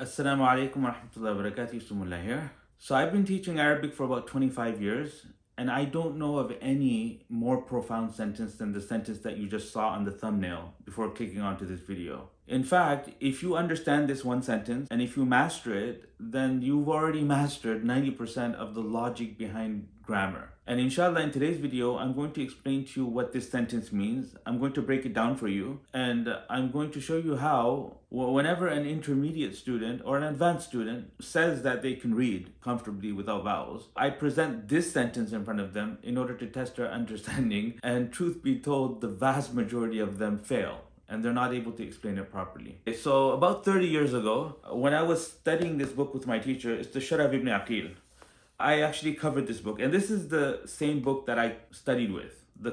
Assalamu alaikum wa rahmatullahi wa barakatuh. Yusumullah here. So I've been teaching Arabic for about 25 years, and I don't know of any more profound sentence than the sentence that you just saw on the thumbnail before clicking onto this video. In fact, if you understand this one sentence and if you master it, then you've already mastered 90% of the logic behind grammar. And inshallah, in today's video, I'm going to explain to you what this sentence means. I'm going to break it down for you, and I'm going to show you how, whenever an intermediate student or an advanced student says that they can read comfortably without vowels, I present this sentence in front of them in order to test their understanding. And truth be told, the vast majority of them fail, and they're not able to explain it properly. So about 30 years ago, when I was studying this book with my teacher, it's the Sharaf ibn Aqeel, I actually covered this book. And this is the same book that I studied with, the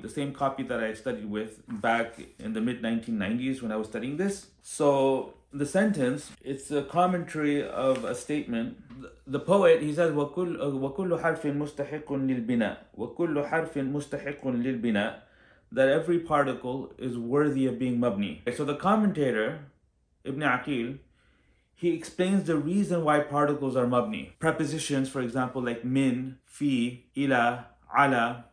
same copy that I studied with back in the mid-1990s when I was studying this. So the sentence, it's a commentary of a statement. The poet, he says, وَكُلُّ حَرْفٍ مُسْتَحِقٌ لِلْبِنَاءِ وَكُلُّ حَرْفٍ مُسْتَحِقٌ لِلْبِنَاءِ, that every particle is worthy of being mabni. So the commentator, Ibn Aqeel, he explains the reason why particles are mabni. Prepositions, for example, like min, fi, ila, ala.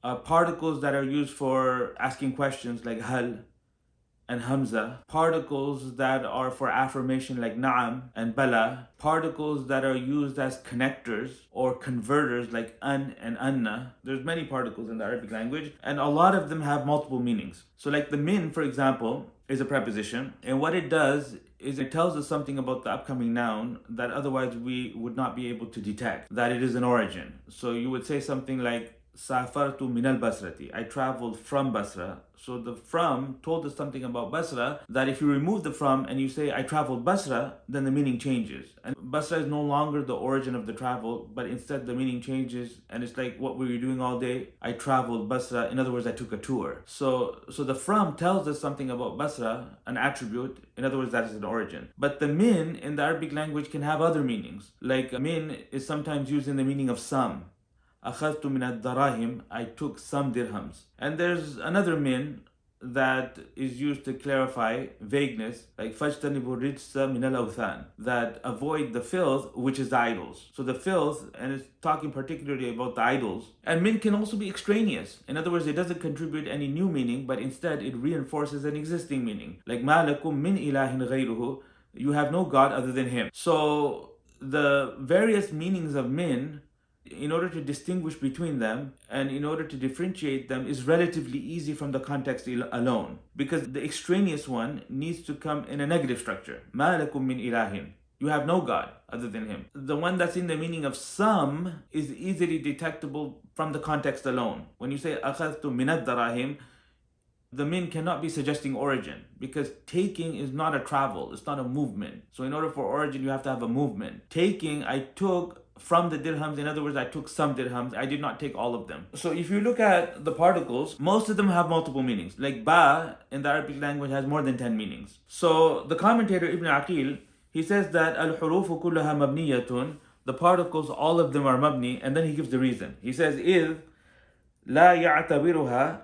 Particles that are used for asking questions like hal and hamza. Particles that are for affirmation like na'am and bala. Particles that are used as connectors or converters like an and anna. There's many particles in the Arabic language, and a lot of them have multiple meanings. So like the min, for example, is a preposition, and what it does is it tells us something about the upcoming noun that otherwise we would not be able to detect, that it is an origin. So you would say something like safartu min al-Basrati, I traveled from Basra. So the from told us something about Basra, that if you remove the from and you say I traveled Basra, then the meaning changes. And Basra is no longer the origin of the travel, but instead the meaning changes, and it's like, what were you doing all day? I traveled Basra. In other words, I took a tour. So the from tells us something about Basra, an attribute. In other words, that is an origin. But the min in the Arabic language can have other meanings. Like min is sometimes used in the meaning of some. أخذت من الدراهم, I took some dirhams. And there's another min that is used to clarify vagueness, like فَاجْتَنِبُوا الرِّجْسَ مِنَ الْأَوْثَانِ, that avoid the filth, which is the idols. So the filth, and it's talking particularly about the idols. And min can also be extraneous. In other words, it doesn't contribute any new meaning, but instead it reinforces an existing meaning. Like مَا لَكُم مِّنْ إِلَهٍ غَيْرُهُ, you have no God other than him. So the various meanings of min, in order to distinguish between them and in order to differentiate them, is relatively easy from the context alone, because the extraneous one needs to come in a negative structure. مَا لَكُم مِّنْ إِلَهٍ, you have no God other than him. The one that's in the meaning of some is easily detectable from the context alone. When you say أَخَذْتُ مِنَ الدَّرَاهِمْ, the min cannot be suggesting origin, because taking is not a travel, it's not a movement. So in order for origin, you have to have a movement. Taking, I took from the dirhams, in other words, I took some dirhams, I did not take all of them. So if you look at the particles, most of them have multiple meanings. Like ba in the Arabic language has more than 10 meanings. So the commentator Ibn Aqeel, he says that الحروف كلها مبنية, the particles, all of them are mabni, and then he gives the reason. He says إذ لا يعتورها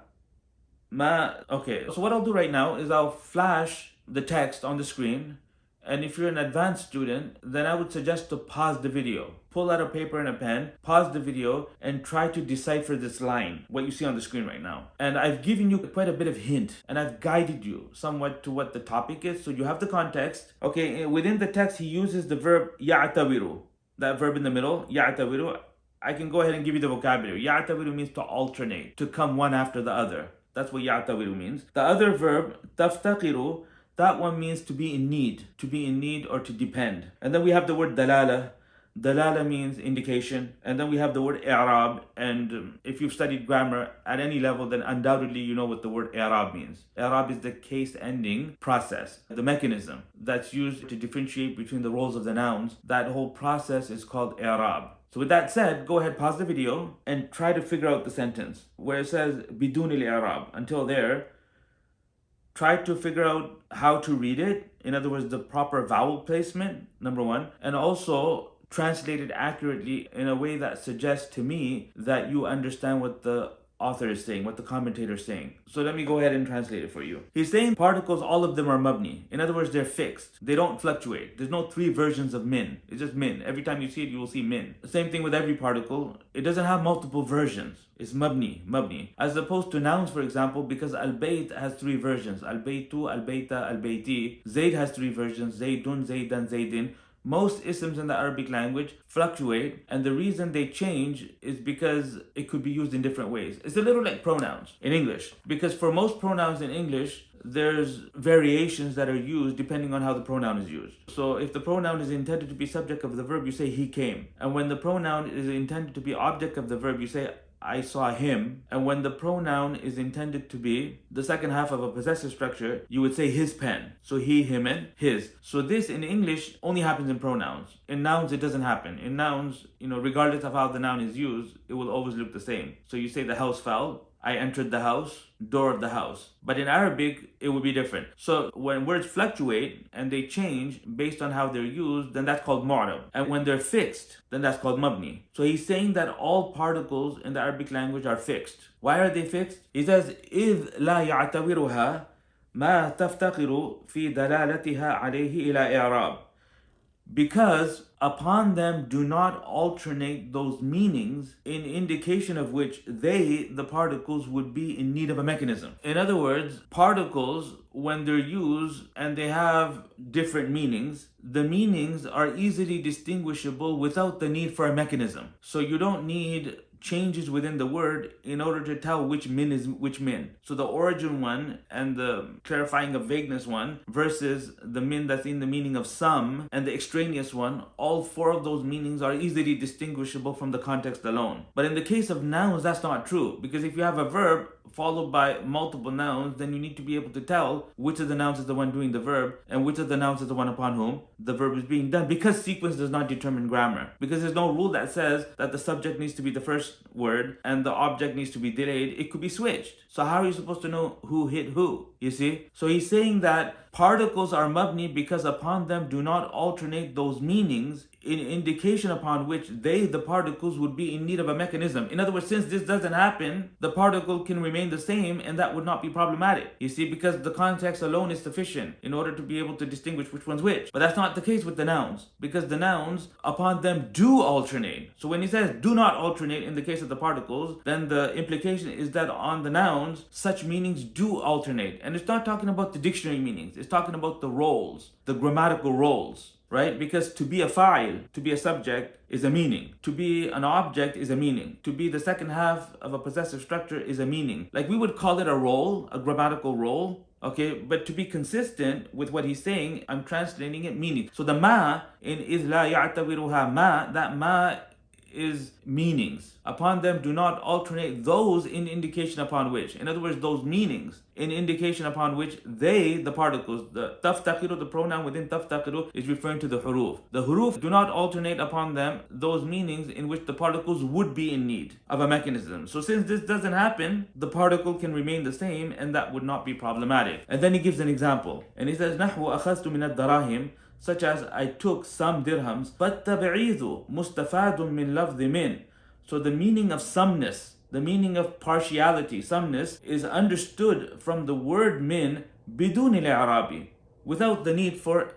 ما. Okay, so what I'll do right now is I'll flash the text on the screen. And if you're an advanced student, then I would suggest to pause the video. Pull out a paper and a pen, pause the video, and try to decipher this line, what you see on the screen right now. And I've given you quite a bit of hint, and I've guided you somewhat to what the topic is, so you have the context. Okay, within the text, he uses the verb يعتبر, that verb in the middle, يعتبر. I can go ahead and give you the vocabulary. يعتبر means to alternate, to come one after the other. That's what يعتبر means. The other verb, تفتقر, that one means to be in need or to depend. And then we have the word dalala. Dalala means indication. And then we have the word i'rab. And if you've studied grammar at any level, then undoubtedly you know what the word i'rab means. I'rab is the case ending process, the mechanism that's used to differentiate between the roles of the nouns. That whole process is called i'rab. So with that said, go ahead, pause the video and try to figure out the sentence where it says bidun al-i'rab. Until there, try to figure out how to read it. In other words, the proper vowel placement, number one, and also translate it accurately in a way that suggests to me that you understand what the author is saying, what the commentator is saying. So let me go ahead and translate it for you. He's saying particles, all of them are mabni. In other words, they're fixed. They don't fluctuate. There's no three versions of min. It's just min. Every time you see it, you will see min. The same thing with every particle. It doesn't have multiple versions. It's mabni. As opposed to nouns, for example, because al-bayt has three versions. Al-baytu, al-bayta, al-bayti. Zayd has three versions. Zaydun, zaydan, zaydin. Most isms in the Arabic language fluctuate, and the reason they change is because it could be used in different ways. It's a little like pronouns in English, because for most pronouns in English, there's variations that are used depending on how the pronoun is used. So if the pronoun is intended to be subject of the verb, you say he came. And when the pronoun is intended to be object of the verb, you say I saw him. And when the pronoun is intended to be the second half of a possessive structure, you would say his pen. So he, him, and his. So this in English only happens in pronouns. In nouns, it doesn't happen. In nouns, regardless of how the noun is used, it will always look the same. So you say the house fell, I entered the house, door of the house. But in Arabic, it would be different. So when words fluctuate and they change based on how they're used, then that's called mu'rab. And when they're fixed, then that's called mabni. So he's saying that all particles in the Arabic language are fixed. Why are they fixed? He says, إِذْ لَا يعتورها ما تفتقر في دلالتها عليه إلى إعراب. Because upon them do not alternate those meanings in indication of which they, the particles, would be in need of a mechanism. In other words, particles, when they're used and they have different meanings, the meanings are easily distinguishable without the need for a mechanism. So you don't need changes within the word in order to tell which min is which min. So the origin one and the clarifying of vagueness one versus the min that's in the meaning of some and the extraneous one, all four of those meanings are easily distinguishable from the context alone. But in the case of nouns, that's not true, because if you have a verb followed by multiple nouns, then you need to be able to tell which of the nouns is the one doing the verb and which of the nouns is the one upon whom the verb is being done, because sequence does not determine grammar. Because there's no rule that says that the subject needs to be the first word and the object needs to be delayed. It could be switched. So how are you supposed to know who hit who? You see? So he's saying that particles are mabni because upon them do not alternate those meanings in indication upon which they, the particles, would be in need of a mechanism. In other words, since this doesn't happen, the particle can remain the same and that would not be problematic. You see, because the context alone is sufficient in order to be able to distinguish which one's which. But that's not the case with the nouns, because the nouns upon them do alternate. So when he says do not alternate in the case of the particles, then the implication is that on the nouns, such meanings do alternate. And it's not talking about the dictionary meanings. It's talking about the roles, the grammatical roles. Right? Because to be a fa'il, to be a subject, is a meaning. To be an object is a meaning. To be the second half of a possessive structure is a meaning. Like we would call it a role, a grammatical role. Okay, but to be consistent with what he's saying, I'm translating it meaning. So the ma in إِذْ لَا يَعْتَبِرُهَا ma, that ma is meanings. Upon them do not alternate those in indication upon which. In other words, those meanings in indication upon which they, the particles, the taftaqiru, the pronoun within taftaqiru is referring to the huruf. The huruf do not alternate upon them those meanings in which the particles would be in need of a mechanism. So since this doesn't happen, the particle can remain the same and that would not be problematic. And then he gives an example. And he says, نَحْوُ أَخَذْتُ مِنَ الدَّرَاهِمِ, such as I took some dirhams, but tabi'idhu mustafadun min lafdhi min. So the meaning of someness, the meaning of partiality, someness, is understood from the word min bidun al-i'rabi, without the need for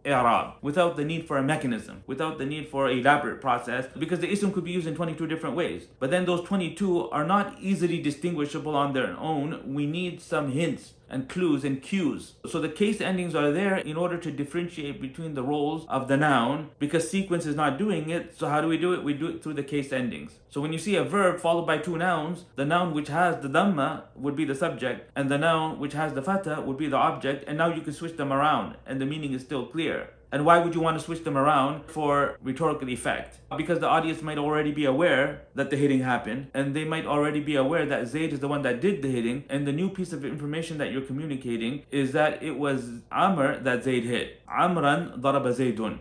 i'rab, without the need for a mechanism, without the need for an elaborate process, because the ism could be used in 22 different ways. But then those 22 are not easily distinguishable on their own. We need some hints and clues and cues. So the case endings are there in order to differentiate between the roles of the noun, because sequence is not doing it. So how do we do it? We do it through the case endings. So when you see a verb followed by two nouns, the noun which has the dhamma would be the subject, and the noun which has the fatha would be the object, and now you can switch them around and the meaning is still clear. And why would you want to switch them around? For rhetorical effect. Because the audience might already be aware that the hitting happened, and they might already be aware that Zayd is the one that did the hitting, and the new piece of information that you're communicating is that it was Amr that Zayd hit. Amran daraba Zaydun.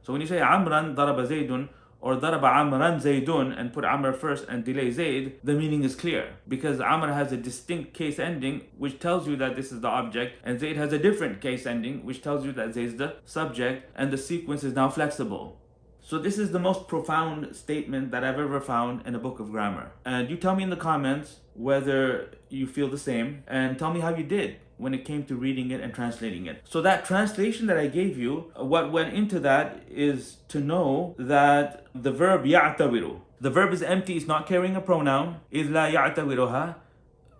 So when you say Amran daraba Zaydun, or daraba Amran Zaydun, and put Amr first and delay Zayd, the meaning is clear. Because Amr has a distinct case ending which tells you that this is the object, and Zayd has a different case ending which tells you that Zayd is the subject, and the sequence is now flexible. So this is the most profound statement that I've ever found in a book of grammar. And you tell me in the comments whether you feel the same, and tell me how you did when it came to reading it and translating it. So that translation that I gave you, what went into that is to know that the verb يعتور, the verb is empty, it's not carrying a pronoun, إذ لا يعتورها.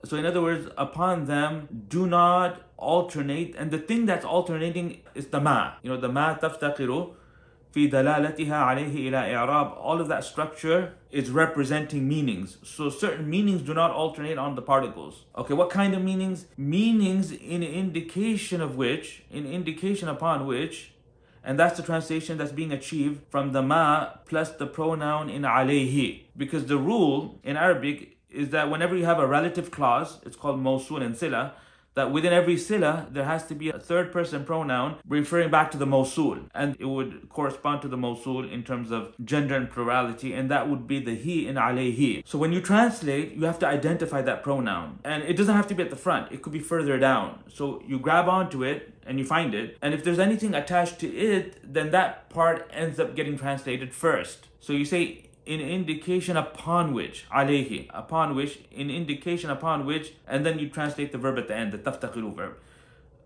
So in other words, upon them, do not alternate. And the thing that's alternating is the ma. You know, the ma تفتقر في دلالتها عليه إلى إعراب. All of that structure is representing meanings. So certain meanings do not alternate on the particles. Okay, what kind of meanings? Meanings in indication upon which, and that's the translation that's being achieved from the ma plus the pronoun in عليه. Because the rule in Arabic is that whenever you have a relative clause, it's called mawsul and sila, that within every sila, there has to be a third person pronoun referring back to the mawsul. And it would correspond to the mawsul in terms of gender and plurality, and that would be the he in alayhi. So when you translate, you have to identify that pronoun. And it doesn't have to be at the front, it could be further down. So you grab onto it and you find it. And if there's anything attached to it, then that part ends up getting translated first. So you say, in indication upon which, عليه, upon which, in indication upon which, and then you translate the verb at the end, the تفتقر verb.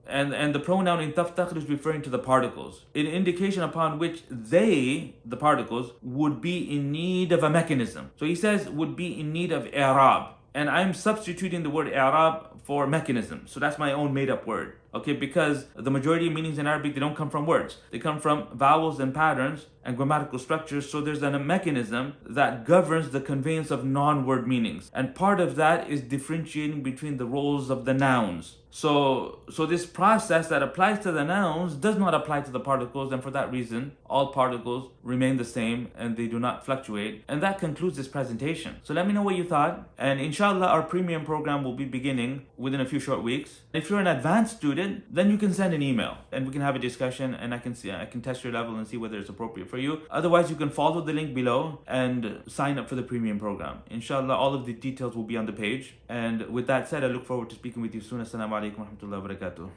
And the pronoun in تفتقر is referring to the particles. In indication upon which they, the particles, would be in need of a mechanism. So he says would be in need of إعراب. And I'm substituting the word إعراب for mechanism. So that's my own made up word. Okay, because the majority of meanings in Arabic, they don't come from words. They come from vowels and patterns and grammatical structures. So there's a mechanism that governs the conveyance of non-word meanings. And part of that is differentiating between the roles of the nouns. So this process that applies to the nouns does not apply to the particles, and for that reason, all particles remain the same and they do not fluctuate. And that concludes this presentation. So let me know what you thought. And inshallah, our premium program will be beginning within a few short weeks. If you're an advanced student, then you can send an email and we can have a discussion, and I can test your level and see whether it's appropriate for you. Otherwise, you can follow the link below and sign up for the premium program. Inshallah, all of the details will be on the page. And with that said, I look forward to speaking with you soon. Assalamu alaikum wa rahmatullahi wa barakatuh.